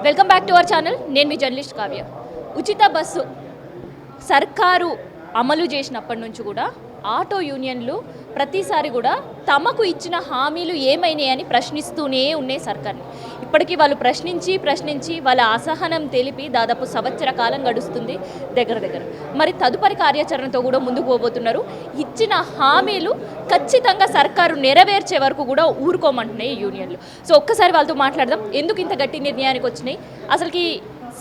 Welcome back to our channel. నేను మీ journalist Kavya. ఉచిత bus సర్కారు అమలు చేసినప్పటి నుంచి కూడా ఆటో యూనియన్లు ప్రతిసారి కూడా తమకు ఇచ్చిన హామీలు ఏమైనాయని ప్రశ్నిస్తూనే ఉన్నాయి సర్కార్ని. ఇప్పటికీ వాళ్ళు ప్రశ్నించి వాళ్ళ అసహనం తెలిపి దాదాపు సంవత్సర కాలం గడుస్తుంది దగ్గర. మరి తదుపరి కార్యాచరణతో కూడా ముందుకు పోబోతున్నారు. ఇచ్చిన హామీలు ఖచ్చితంగా సర్కారు నెరవేర్చే వరకు కూడా ఊరుకోమంటున్నాయి యూనియన్లు. సో ఒక్కసారి వాళ్ళతో మాట్లాడదాం. ఎందుకు ఇంత గట్టి నిర్ణయానికి వచ్చినాయి, అసలుకి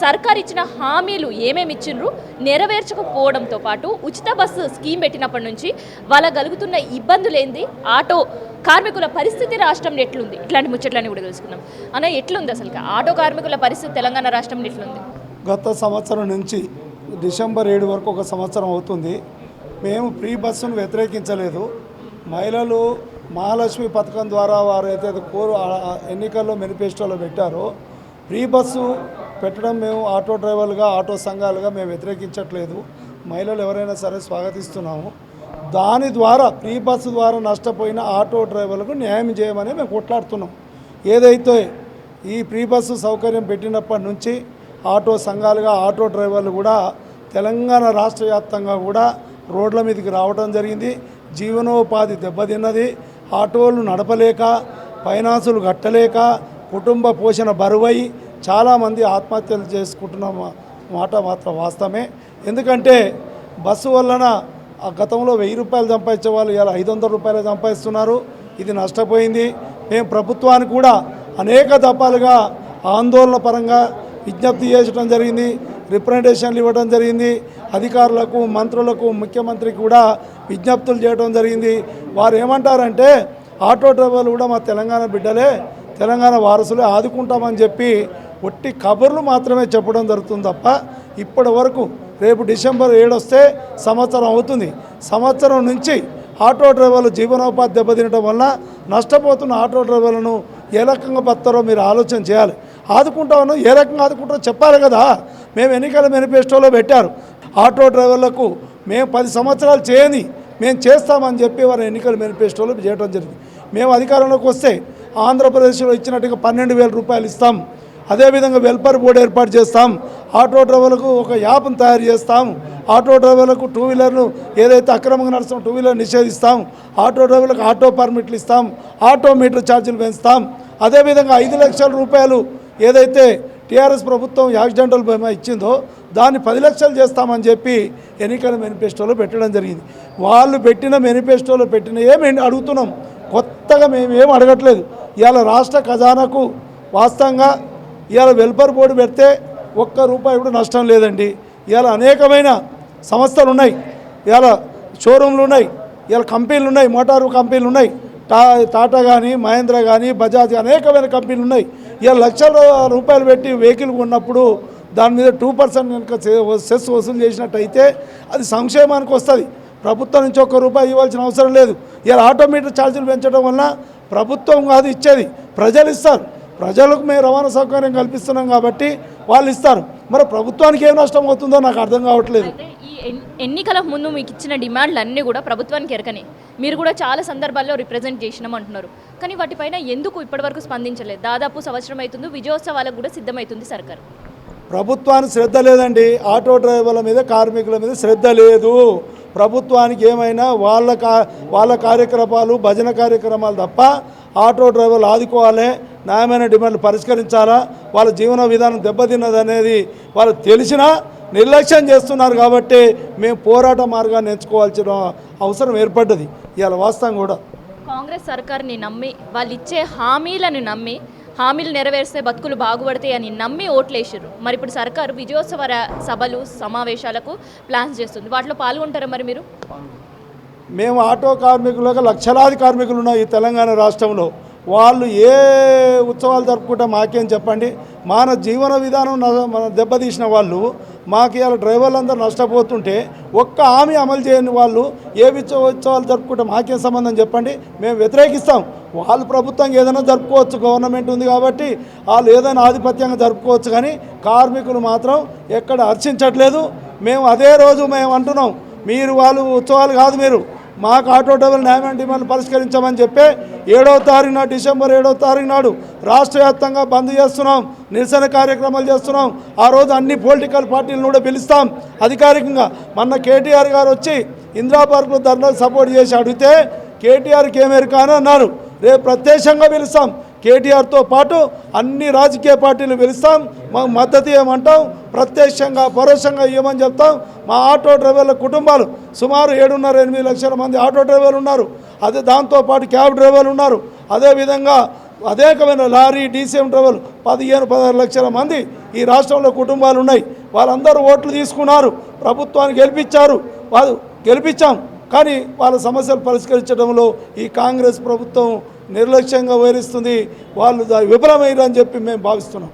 సర్కార్ ఇచ్చిన హామీలు ఏమేమి ఇచ్చిండ్రు, నెరవేర్చకపోవడంతో పాటు ఉచిత బస్సు స్కీమ్ పెట్టినప్పటి నుంచి వాళ్ళ కలుగుతున్న ఇబ్బందులు ఏంది, ఆటో కార్మికుల పరిస్థితి రాష్ట్రంలో ఎట్లుంది, ఇట్లాంటి ముచ్చట్లన్నీ కూడా తెలుసుకుందాం. అన్న ఎట్లుంది అసలు ఆటో కార్మికుల పరిస్థితి తెలంగాణ రాష్ట్రంలో ఎట్లుంది? గత సంవత్సరం నుంచి డిసెంబర్ 7 వరకు ఒక సంవత్సరం అవుతుంది. మేము ఫ్రీ బస్సును వ్యతిరేకించలేదు. మహిళలు మహాలక్ష్మి పథకం ద్వారా వారు అయితే ఎన్నికల్లో మేనిఫెస్టోలో పెట్టారో ఫ్రీ బస్సు పెట్టడం మేము ఆటో డ్రైవర్లుగా ఆటో సంఘాలుగా మేము వ్యతిరేకించట్లేదు. మహిళలు ఎవరైనా సరే స్వాగతిస్తున్నాము. దాని ద్వారా ఫ్రీ బస్సు ద్వారా నష్టపోయిన ఆటో డ్రైవర్లకు న్యాయం చేయమని మేము కొట్లాడుతున్నాం. ఏదైతే ఈ ఫ్రీ బస్సు సౌకర్యం పెట్టినప్పటి నుంచి ఆటో సంఘాలుగా ఆటో డ్రైవర్లు కూడా తెలంగాణ రాష్ట్ర వ్యాప్తంగా కూడా రోడ్ల మీదకి రావడం జరిగింది. జీవనోపాధి దెబ్బతిన్నది. ఆటోలు నడపలేక, ఫైనాన్సులు కట్టలేక, కుటుంబ పోషణ బరువై చాలామంది ఆత్మహత్యలు చేసుకుంటున్న మాట మాత్రం వాస్తవమే. ఎందుకంటే బస్సు వలన ఆ గతంలో 1000 రూపాయలు సంపాదించే వాళ్ళు ఇలా 500 రూపాయలు సంపాదిస్తున్నారు. ఇది నష్టపోయింది. మేము ప్రభుత్వానికి కూడా అనేక దఫాలుగా ఆందోళన పరంగా విజ్ఞప్తి చేయడం జరిగింది, రిప్రజెంటేషన్లు ఇవ్వడం జరిగింది. అధికారులకు, మంత్రులకు, ముఖ్యమంత్రికి కూడా విజ్ఞప్తులు చేయడం జరిగింది. వారు ఏమంటారంటే ఆటో డ్రైవర్లు కూడా మా తెలంగాణ బిడ్డలే, తెలంగాణ వారసులే, ఆదుకుంటామని చెప్పి ఒట్టి కబుర్లు మాత్రమే చెప్పడం జరుగుతుంది తప్ప ఇప్పటి వరకు రేపు డిసెంబర్ 7 వస్తే సంవత్సరం అవుతుంది. సంవత్సరం నుంచి ఆటో డ్రైవర్లు జీవనోపాధి దెబ్బతినడం వల్ల నష్టపోతున్న ఆటో డ్రైవర్లను ఏ రకంగా బతారో మీరు ఆలోచన చేయాలి. ఆదుకుంటామని ఏ రకంగా ఆదుకుంటారో చెప్పాలి కదా. మేము ఎన్నికల మేనిఫెస్టోలో పెట్టారు, ఆటో డ్రైవర్లకు మేము 10 సంవత్సరాలు చేయని మేము చేస్తామని చెప్పి వారు ఎన్నికల మేనిఫెస్టోలో చేయడం జరిగింది. మేము అధికారంలోకి వస్తే ఆంధ్రప్రదేశ్లో ఇచ్చినట్టుగా 12,000 రూపాయలు ఇస్తాం. అదేవిధంగా వెల్ఫేర్ బోర్డు ఏర్పాటు చేస్తాం. ఆటో డ్రైవర్లకు ఒక యాప్ను తయారు చేస్తాం. ఆటో డ్రైవర్లకు 2 వీలర్లు ఏదైతే అక్రమంగా నడుస్తున్న 2 వీలర్ నిషేధిస్తాం. ఆటో డ్రైవర్లకు ఆటో పర్మిట్లు ఇస్తాం. ఆటో మీటర్ ఛార్జీలు పెంచుతాం. అదేవిధంగా 5 లక్షల రూపాయలు ఏదైతే టీఆర్ఎస్ ప్రభుత్వం యాక్సిడెంటల్ బీమా ఇచ్చిందో దాన్ని 10 లక్షలు చేస్తామని చెప్పి ఎన్నికల మేనిఫెస్టోలో పెట్టడం జరిగింది. వాళ్ళు పెట్టిన మేనిఫెస్టోలో పెట్టిన ఏమి అడుగుతున్నాం, కొత్తగా మేమేం అడగట్లేదు. ఇవాళ రాష్ట్ర ఖజానాకు వాస్తవంగా ఇవాళ వెల్ఫేర్ బోర్డు పెడితే ₹1 కూడా నష్టం లేదండి. ఇవాళ అనేకమైన సంస్థలు ఉన్నాయి, ఇవాళ షోరూమ్లు ఉన్నాయి, ఇవాళ కంపెనీలు ఉన్నాయి, మోటారు కంపెనీలు ఉన్నాయి, టాటా కానీ, మహేంద్ర కానీ, బజాజ్ అనేకమైన కంపెనీలు ఉన్నాయి. ఇవాళ లక్షల రూపాయలు పెట్టి వెహికల్ కొన్నప్పుడు దాని మీద 2% కనుక సెస్ వసూలు చేసినట్టయితే అది సంక్షేమానికి వస్తుంది. ప్రభుత్వం నుంచి ₹1 ఇవ్వాల్సిన అవసరం లేదు. ఇలా ఆటోమీటర్ ఛార్జీలు పెంచడం వల్ల ప్రభుత్వం కాదు ఇచ్చేది, ప్రజలు ఇస్తారు. ప్రజలకు మేము రవాణా సౌకర్యం కల్పిస్తున్నాం కాబట్టి వాళ్ళు ఇస్తారు. మరి ప్రభుత్వానికి ఏం నష్టం అవుతుందో నాకు అర్థం కావట్లేదు. ఈ ఎన్నికల ముందు మీకు ఇచ్చిన డిమాండ్లు అన్నీ కూడా ప్రభుత్వానికి ఎరకనే, మీరు కూడా చాలా సందర్భాల్లో రిప్రజెంట్ చేసినాం అంటున్నారు. కానీ వాటిపైన ఎందుకు ఇప్పటివరకు స్పందించలేదు? దాదాపు సంవత్సరం అవుతుంది, విజయోత్సవాలకు కూడా సిద్ధమవుతుంది సర్కారు. ప్రభుత్వానికి శ్రద్ధ లేదండి. ఆటో డ్రైవర్ల మీద, కార్మికుల మీద శ్రద్ధ లేదు. ప్రభుత్వానికి ఏమైనా వాళ్ళ కార్యక్రమాలు, భజన కార్యక్రమాలు తప్ప ఆటో డ్రైవర్లు ఆదుకోవాలి, న్యాయమైన డిమాండ్లు పరిష్కరించాలా, వాళ్ళ జీవన విధానం దెబ్బతిన్నదనేది వాళ్ళు తెలిసినా నిర్లక్ష్యం చేస్తున్నారు. కాబట్టి మేము పోరాట మార్గాన్ని ఎంచుకోవాల్సిన అవసరం ఏర్పడ్డది. ఇవాళ వాస్తవం కూడా కాంగ్రెస్ సర్కార్ని నమ్మి, వాళ్ళు ఇచ్చే హామీలను నమ్మి, హామీలు నెరవేర్స్తే బతుకులు బాగుపడతాయి అని నమ్మి ఓట్లేసారు. మరి ఇప్పుడు సర్కారు విజయోత్సవ సభలు, సమావేశాలకు ప్లాన్స్ చేస్తుంది. వాటిలో పాల్గొంటారా మరి మీరు? మేము ఆటో కార్మికులుగా లక్షలాది కార్మికులు ఉన్నాయి ఈ తెలంగాణ రాష్ట్రంలో. వాళ్ళు ఏ ఉత్సవాలు జరుపుకుంటే మాకేం చెప్పండి. మన జీవన విధానం దెబ్బతీసిన వాళ్ళు, మాకు ఇవాళ డ్రైవర్లందరూ నష్టపోతుంటే ఒక్క హామీ అమలు చేయని వాళ్ళు ఏ ఉత్సవాలు జరుపుకుంటే మాకేం సంబంధం చెప్పండి. మేము వ్యతిరేకిస్తాం. వాళ్ళు ప్రభుత్వం ఏదైనా జరుపుకోవచ్చు, గవర్నమెంట్ ఉంది కాబట్టి వాళ్ళు ఏదైనా ఆధిపత్యంగా జరుపుకోవచ్చు. కానీ కార్మికులు మాత్రం ఎక్కడ హర్షించట్లేదు. మేము అదే రోజు మేము అంటున్నాం, మీరు వాళ్ళు ఉత్సవాలు కాదు, మీరు మాకు ఆటో డ్రైవర్ న్యాయమైన డిమాండ్లు పరిష్కరించామని చెప్పి 7వ తారీఖున డిసెంబర్ 7వ తారీఖు నాడు రాష్ట్ర వ్యాప్తంగా బంద్ చేస్తున్నాం, నిరసన కార్యక్రమాలు చేస్తున్నాం. ఆ రోజు అన్ని పొలిటికల్ పార్టీలను కూడా పిలుస్తాం అధికారికంగా. మొన్న కేటీఆర్ గారు వచ్చి ఇందిరా పార్కులో ధర్నాకు సపోర్ట్ చేసి అడిగితే కేటీఆర్కి ఏమేరు అని అన్నారు. రేపు ప్రత్యక్షంగా పిలుస్తాం, కేటీఆర్తో పాటు అన్ని రాజకీయ పార్టీలు పిలుస్తాం, మాకు మద్దతు ఇవ్వమంటాం, ప్రత్యక్షంగా పరోక్షంగా ఇవ్వమని చెప్తాం. మా ఆటో డ్రైవర్ల కుటుంబాలు సుమారు 7.5-8 లక్షల మంది ఆటో డ్రైవర్లు ఉన్నారు. అదే దాంతోపాటు క్యాబ్ డ్రైవర్లు ఉన్నారు. అదేవిధంగా అనేకమైన లారీ డీసీఎం డ్రైవర్లు 15-16 లక్షల మంది ఈ రాష్ట్రంలో కుటుంబాలు ఉన్నాయి. వాళ్ళందరూ ఓట్లు తీసుకున్నారు, ప్రభుత్వాన్ని గెలిపించారు, వాళ్ళు గెలిపించాం. కానీ వాళ్ళ సమస్యలు పరిష్కరించడంలో ఈ కాంగ్రెస్ ప్రభుత్వం నిర్లక్ష్యంగా వ్యవహరిస్తుంది. వాళ్ళు విఫలమయ్యారని చెప్పి మేము భావిస్తున్నాం.